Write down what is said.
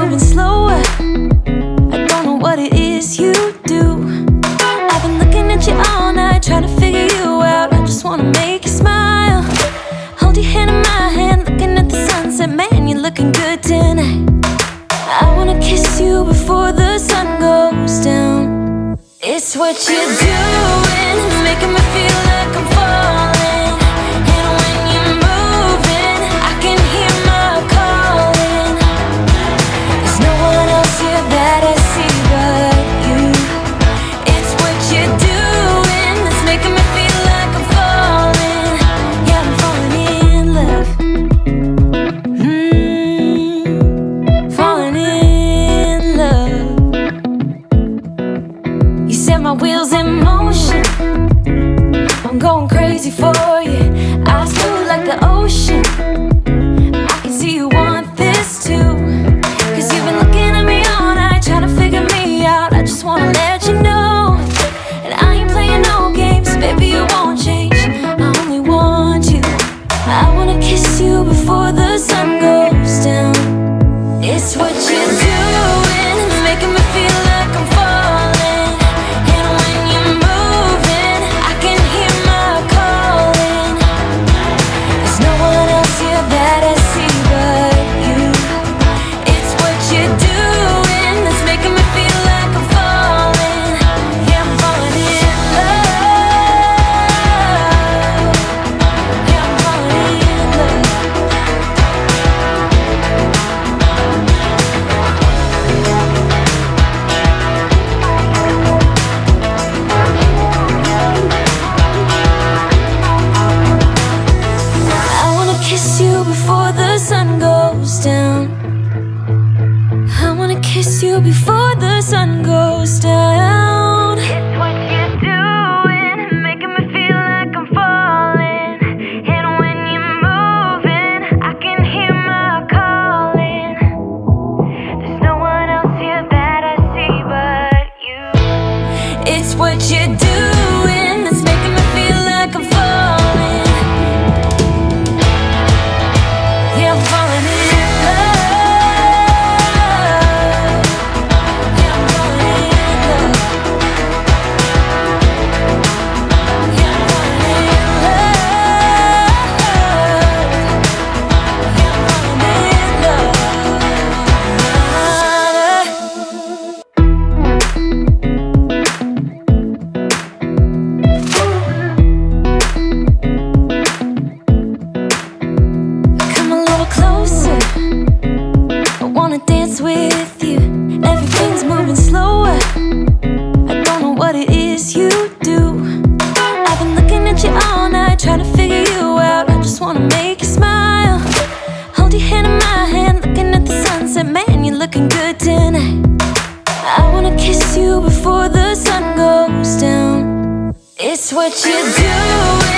moving slower. I don't know what it is you do. I've been looking at you all night, trying to figure you out. I just wanna make you smile. Hold your hand in my hand, looking at the sunset. Man, you're looking good tonight. I wanna kiss you before the sun goes down. It's what you're doing, it's making me feel like I'm falling. And when you're moving, I can hear my calling. There's no one else here that I see but you. It's what you're doing, it's making me feel like I'm falling. Yeah, I'm falling in love. Falling in love. You set my wheels in motion. I'm going crazy for you. Eyes blue like the ocean. I can see you want this too. Cause you've been looking at me all night, trying to figure me out. I just wanna let you know. And I ain't playing no games, baby, you won't change. I only want you. I wanna kiss you before the sun goes down. It's what you're doing, it's making me feel like I'm falling. And when you're moving, I can hear my calling. There's no one else here that I see but you. It's what you're doing, it's making me feel like I'm falling. Yeah, I'm falling in love. Yeah, I'm falling in love. I wanna kiss you before the sun goes down. I wanna kiss you before the sun goes down. It's what you're doing, making me feel like I'm falling. And when you're moving, I can hear my calling. There's no one else here that I see but you. It's what you're doing, it's making me feel like I'm falling. Yeah, I'm falling in love. Yeah, I'm falling in love. Yeah, I'm falling in love. Yeah, I'm falling in love. Come a little closer. I wanna dance with you. Everything's moving slower. I don't know what it is you do. I've been looking at you all night, trying to figure you out. I just wanna make you smile. Hold your hand in my hand, looking at the sunset. Man, you're looking good tonight. I wanna kiss you before the sun goes down. It's what you're doing,